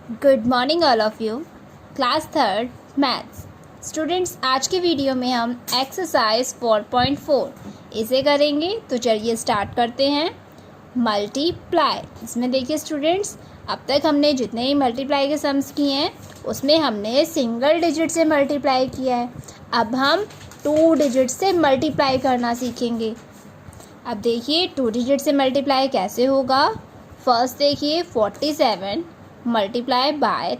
Good morning all of you. Class third maths students, आज के video में हम एक्सरसाइज 4.4 इसे करेंगे। तो चलिए स्टार्ट करते हैं। मल्टीप्लाई, इसमें देखिए स्टूडेंट्स, अब तक हमने जितने ही मल्टीप्लाई के सम्स किए हैं उसमें हमने सिंगल डिजिट से मल्टीप्लाई किया है। अब हम 2 डिजिट से मल्टीप्लाई करना सीखेंगे। अब देखिए 2 डिजिट से मल्टीप्लाई कैसे होगा। फर्स्ट देखिए 47 मल्टीप्लाई बाय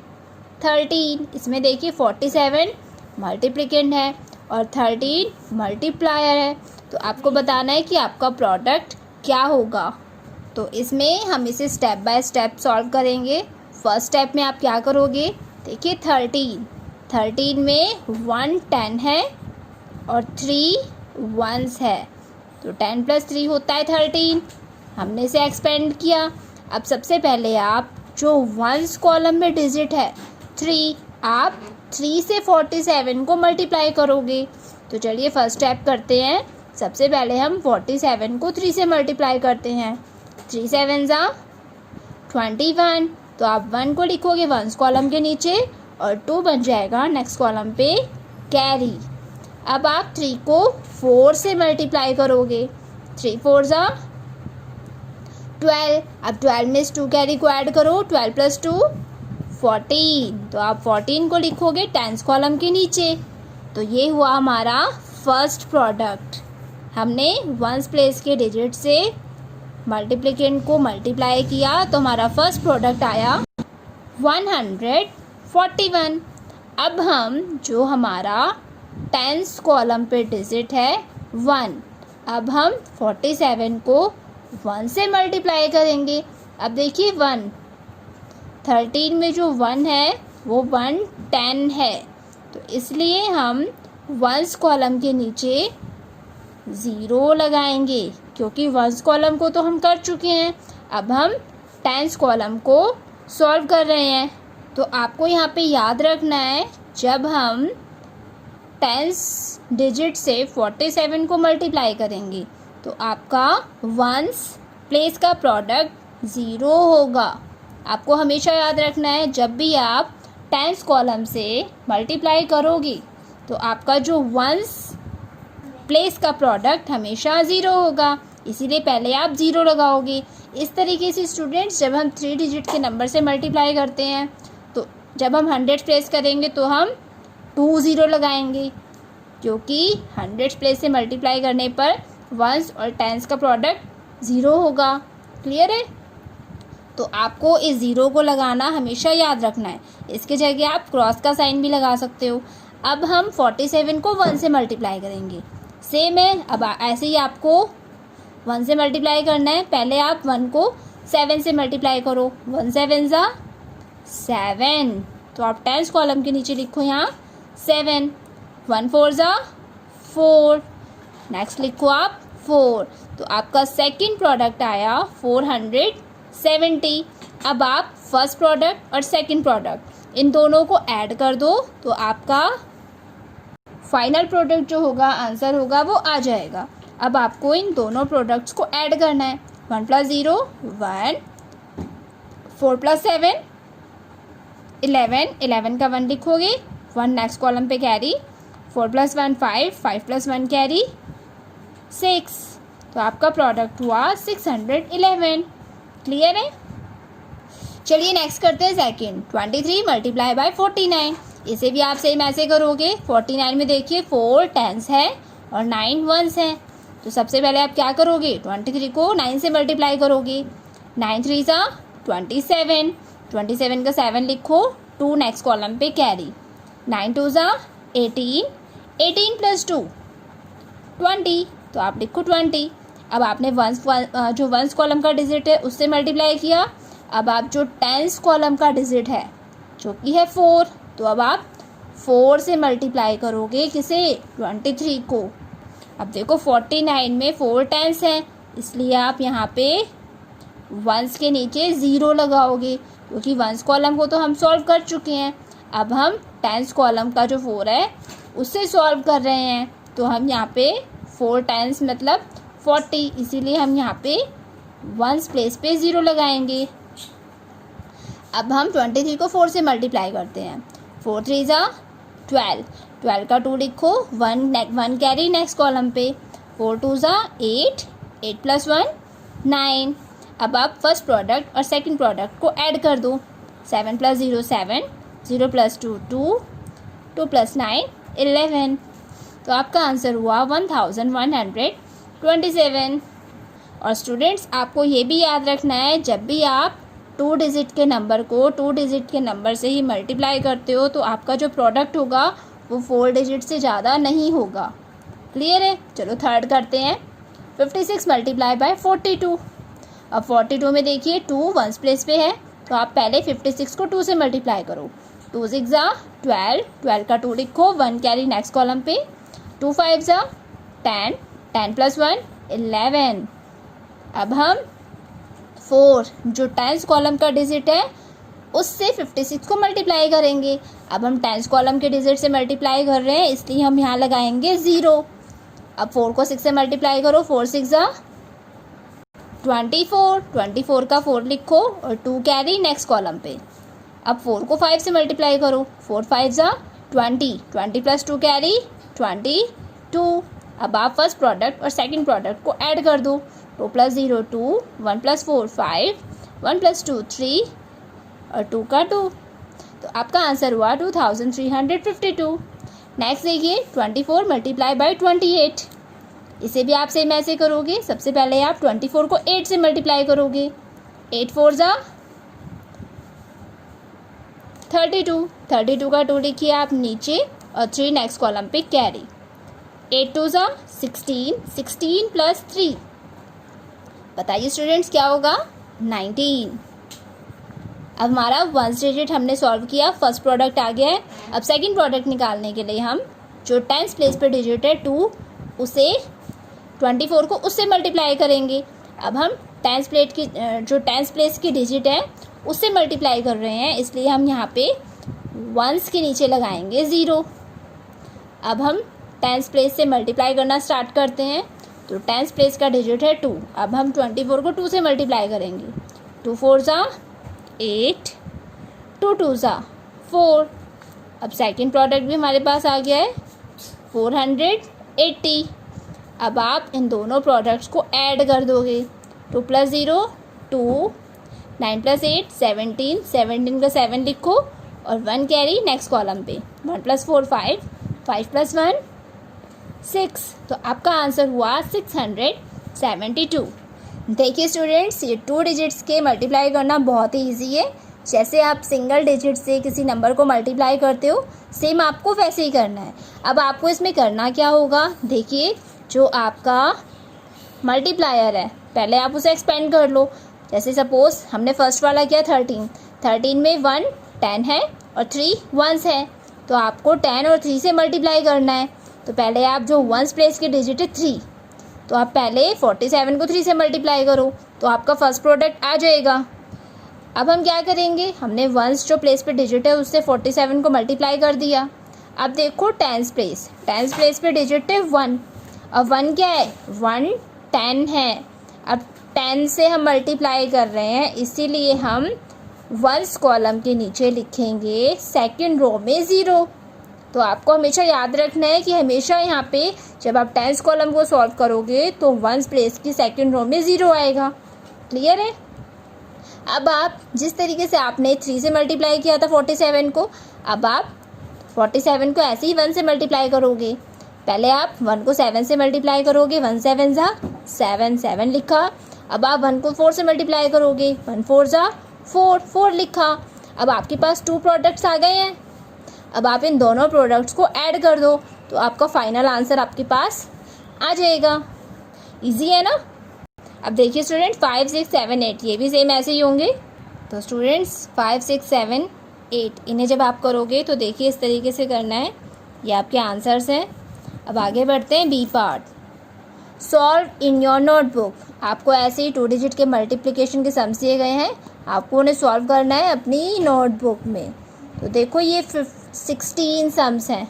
13। इसमें देखिए 47 मल्टीप्लिकेंट है और 13 मल्टीप्लायर है। तो आपको बताना है कि आपका प्रोडक्ट क्या होगा। तो इसमें हम इसे स्टेप बाय स्टेप सॉल्व करेंगे। फर्स्ट स्टेप में आप क्या करोगे, देखिए 13 में 1 10 है और 3 1s है, तो 10 + 3 होता है 13। हमने इसे एक्सपेंड किया। अब सबसे पहले आप जो 1s कॉलम में डिजिट है 3, आप 3 से 47 को मल्टीप्लाई करोगे। तो चलिए फर्स्ट स्टेप करते हैं। सबसे पहले हम 47 को 3 से मल्टीप्लाई करते हैं। 3 7 21। तो आप 1 को लिखोगे 1s कॉलम के नीचे और 2 बन जाएगा नेक्स्ट कॉलम पे कैरी। अब आप 3 को 4 से मल्टीप्लाई करोगे। 3 4 12। अब 12 में 2 कैरी को ऐड करो, 12 + 2 14। तो आप 14 को लिखोगे 10s कॉलम के नीचे। तो ये हुआ हमारा फर्स्ट प्रोडक्ट। हमने 1s प्लेस के डिजिट से मल्टीप्लिकेंट को मल्टीप्लाई किया तो हमारा फर्स्ट प्रोडक्ट आया 141। अब हम जो हमारा 10s कॉलम पे डिजिट है 1, अब हम 47 को 1 से मल्टीप्लाई करेंगे। अब देखिए 1, 13 में जो 1 है वो 1 10 है, तो इसलिए हम 1s कॉलम के नीचे 0 लगाएंगे क्योंकि 1s कॉलम को तो हम कर चुके हैं। अब हम 10s कॉलम को सॉल्व कर रहे हैं। तो आपको यहाँ पे याद रखना है, जब हम 10s डिजिट से 47 को मल्टीप्लाई करेंगे तो आपका 1s प्लेस का प्रोडक्ट 0 होगा। आपको हमेशा याद रखना है, जब भी आप 10s कॉलम से मल्टीप्लाई करोगे तो आपका जो 1s प्लेस का प्रोडक्ट हमेशा 0 होगा, इसीलिए पहले आप 0 लगाओगे। इस तरीके से स्टूडेंट्स, जब हम 3 डिजिट के नंबर से मल्टीप्लाई करते हैं तो जब हम 100 प्लेस करेंगे तो हम 2 0 लगाएंगे, क्योंकि 100 प्लेस से मल्टीप्लाई करने पर 1s और 10s का प्रोडक्ट 0 होगा। क्लियर है? तो आपको इस 0 को लगाना हमेशा याद रखना है। इसके जगह आप क्रॉस का साइन भी लगा सकते हो। अब हम 47 को 1 से मल्टीप्लाई करेंगे। सेम है, अब ऐसे ही आपको 1 से मल्टीप्लाई करना है। पहले आप 1 को 7 से मल्टीप्लाई करो। 1 7 7, तो आप 10s कॉलम के नीचे लिखो यहाँ 7। 1 4 4, नेक्स्ट लिखो आप 4। तो आपका सेकंड प्रोडक्ट आया 470। अब आप फर्स्ट प्रोडक्ट और सेकंड प्रोडक्ट इन दोनों को ऐड कर दो तो आपका फाइनल प्रोडक्ट जो होगा, आंसर होगा, वो आ जाएगा। अब आपको इन दोनों प्रोडक्ट्स को ऐड करना है। 1 + 0 1, 4 + 7 11, 11 का 1 लिखोगे, 1 नेक्स्ट कॉलम पे कैरी, 4 + 1 5, 5 + 1 कैरी 6। तो आपका प्रोडक्ट हुआ 611। क्लियर है? चलिए नेक्स्ट करते हैं सेकंड। 23 multiply by 49। इसे भी आप सेम ऐसे करोगे। 49 में देखिए 4 10s है और 9 1s है। तो सबसे पहले आप क्या करोगे, 23 को 9 से मल्टीप्लाई करोगे। 9 3 27, 27 का 7 लिखो, 2 नेक्स्ट कॉलम पे कैरी। 9 2 18, 18 + 2 20, तो आप लिखो 20। अब आपने जो 1s कॉलम का डिजिट है उससे मल्टीप्लाई किया। अब आप जो 10s कॉलम का डिजिट है जो कि है 4, तो अब आप 4 से मल्टीप्लाई करोगे किसे, 23 को। अब देखो 49 में 4 10s हैं, इसलिए आप यहाँ पे 1s के नीचे 0 लगाओगे क्योंकि 1s कॉलम को तो हम सॉल्व कर चुके हैं। अब हम 10s कॉलम का जो 4 है उससे सॉल्व कर रहे हैं, तो हम यहाँ पे 4 10s मतलब 40, इसीलिए हम यहाँ पे 1s प्लेस पे 0 लगाएंगे। अब हम 23 को 4 से मल्टीप्लाई करते हैं। 4 3 ज़ा 12, 12 का 2 लिखो, 1 कैरी नेक्स्ट कॉलम पे। 4 2 ज़ा 8, 8 + 1 9। अब आप फर्स्ट प्रोडक्ट और सेकंड प्रोडक्ट को ऐड कर दो। 7 + 0 7, 0 + 2 2, 2 + 9 11। तो आपका आंसर हुआ 1127। और स्टूडेंट्स आपको ये भी याद रखना है, जब भी आप 2 डिजिट के नंबर को 2 डिजिट के नंबर से ही मल्टीप्लाई करते हो तो आपका जो प्रोडक्ट होगा वो 4 डिजिट से ज़्यादा नहीं होगा। क्लियर है? चलो थर्ड करते हैं। 56 × 42। अब 42 में देखिए 2 वंस प्लेस पे है, तो आप पहले 56 को 2 से मल्टीप्लाई करो। 2 6 ज़ा 12, 12 का 2 लिखो, 1 कैरी नेक्स्ट कॉलम पे। 2 5 ज़ा 10, 10 + 1 11। अब हम 4 जो 10th कॉलम का डिजिट है उससे 56 को मल्टीप्लाई करेंगे। अब हम 10th कॉलम के डिजिट से मल्टीप्लाई कर रहे हैं, इसलिए हम यहाँ लगाएंगे 0। अब 4 को 6 से मल्टीप्लाई करो। 4 6 ज़ा 24, 24 का 4 लिखो और 2 कैरी नेक्स्ट कॉलम पे। अब 4 को 5 से मल्टीप्लाई करो। 4 5 ज़ा 20, 20 + 2 कैरी 22। अब आप फर्स्ट प्रोडक्ट और सेकंड प्रोडक्ट को ऐड कर दो। 2 + 0 2, 1 + 4 5, 1 + 2 3 और 2 का 2। तो आपका आंसर हुआ 2352। नेक्स्ट देखिए 24 × 28। इसे भी आप सेम ऐसे करोगे। सबसे पहले आप 24 को 8 से मल्टीप्लाई करोगे। 8 4 ज़ा 32, 32 का 2 लिखिए आप नीचे और 3 नेक्स्ट कॉलम पे कैरी। 8 2 ज़ा 16, 16 + 3। बताइए स्टूडेंट्स क्या होगा? 19। अब हमारा वंस डिजिट हमने सॉल्व किया, फर्स्ट प्रोडक्ट आ गया है। अब सेकंड प्रोडक्ट निकालने के लिए हम जो 10th प्लेस पे डिजिट है 2, उसे 24 को उससे मल्टीप्लाई करेंगे। अब हम 10th प्लेस की डिजिट है उससे मल्टीप्लाई कर रहे हैं, इसलिए हम यहाँ पे वंस के नीचे लगाएंगे 0। अब हम 10th प्लेस से मल्टीप्लाई करना स्टार्ट करते हैं। तो 10th प्लेस का डिजिट है 2। अब हम 24 को 2 से मल्टीप्लाई करेंगे। 2 4 ज़ा 8, 2 2 ज़ा 4। अब सेकंड प्रोडक्ट भी हमारे पास आ गया है 480। अब आप इन दोनों प्रोडक्ट्स को ऐड कर दोगे। 2 + 0 2, 9 + 8 17, 17 का 7 लिखो और 1 कैरी नेक्स्ट कॉलम पे। 1 + 4 5, 5 + 1 6। तो आपका आंसर हुआ 672। देखिए स्टूडेंट्स, ये 2 डिजिट्स के मल्टीप्लाई करना बहुत ही ईजी है। जैसे आप सिंगल डिजिट से किसी नंबर को मल्टीप्लाई करते हो, सेम आपको वैसे ही करना है। अब आपको इसमें करना क्या होगा? देखिए, जो आपका मल्टीप्लायर है पहले आप उसे एक्सपेंड कर लो। जैसे सपोज हमने फर्स्ट वाला किया 13, 13 में 1 10 है और 3 1s है, तो आपको 10 और 3 से मल्टीप्लाई करना है। तो पहले आप जो वंस प्लेस की डिजिट है 3, तो आप पहले 47 को 3 से मल्टीप्लाई करो, तो आपका फर्स्ट प्रोडक्ट आ जाएगा। अब हम क्या करेंगे? हमने वंस जो प्लेस पे डिजिट है उससे 47 को मल्टीप्लाई कर दिया। अब देखो 10th प्लेस पे डिजिट है 1। अब 1 क्या है? 1 10 है। अब 10 से हम मल्टीप्लाई कर रहे हैं, इसीलिए हम वंस कॉलम के नीचे लिखेंगे सेकंड रो में 0। तो आपको हमेशा याद रखना है कि हमेशा यहाँ पे जब आप 10th कॉलम को सॉल्व करोगे तो वंस प्लेस की सेकंड रो में 0 आएगा। क्लियर है? अब आप जिस तरीके से आपने 3 से मल्टीप्लाई किया था 47 को, अब आप 47 को ऐसे ही 1 से मल्टीप्लाई करोगे। पहले आप 1 को 7 से मल्टीप्लाई करोगे। 1 7 ज़ा 7, 7 लिखा। अब आप 1 को 4 से मल्टीप्लाई करोगे। 1 4 ज़ा 4, 4 लिखा। अब आपके पास 2 प्रोडक्ट्स आ गए हैं। अब आप इन दोनों प्रोडक्ट्स को ऐड कर दो, तो आपका फाइनल आंसर आपके पास आ जाएगा। इजी है ना? अब देखिए स्टूडेंट 5 6 7 8 ये भी सेम ऐसे ही होंगे। तो स्टूडेंट्स 5 6 7 8 इन्हें जब आप करोगे तो देखिए इस तरीके से करना है। ये आपके आंसर्स हैं। अब आगे बढ़ते हैं B part. Solve in your notebook. आपको ऐसे ही 2 डिजिट के मल्टीप्लिकेशन के सम्स दिए गए हैं, आपको उन्हें सॉल्व करना है अपनी नोटबुक में। तो देखो ये 16 सम्स हैं।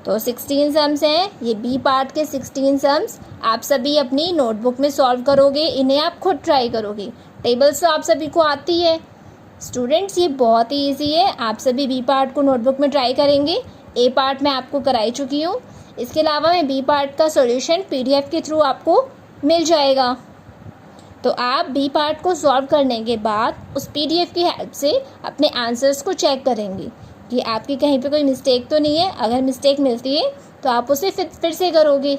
तो 16 सम्स हैं, ये बी पार्ट के 16 सम्स आप सभी अपनी नोटबुक में सॉल्व करोगे। इन्हें आप खुद ट्राई करोगे। टेबल्स तो आप सभी को आती है, स्टूडेंट्स ये बहुत ही ईजी है, आप सभी बी पार्ट को नोटबुक में ट्राई करेंगे। ए पार्ट मैं आपको कराई चुकी हूँ, इसके अलावा मैं बी पार्ट का सॉल्यूशन पीडीएफ के थ्रू आपको मिल जाएगा। तो आप बी पार्ट को सॉल्व करने के बाद उस पीडीएफ की हेल्प से अपने आंसर्स को चेक करेंगे कि आपकी कहीं पे कोई मिस्टेक तो नहीं है। अगर मिस्टेक मिलती है तो आप उसे फिर से करोगे।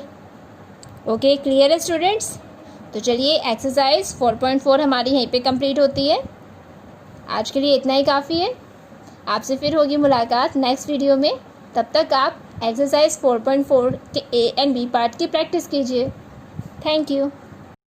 ओके, क्लियर है स्टूडेंट्स? तो चलिए एक्सरसाइज 4.4 हमारी यहीं पे कंप्लीट होती है। आज के लिए इतना ही काफ़ी है। आपसे फिर होगी मुलाकात नेक्स्ट वीडियो में। तब तक आप एक्सरसाइज 4.4 के ए एंड बी पार्ट की प्रैक्टिस कीजिए। Thank you.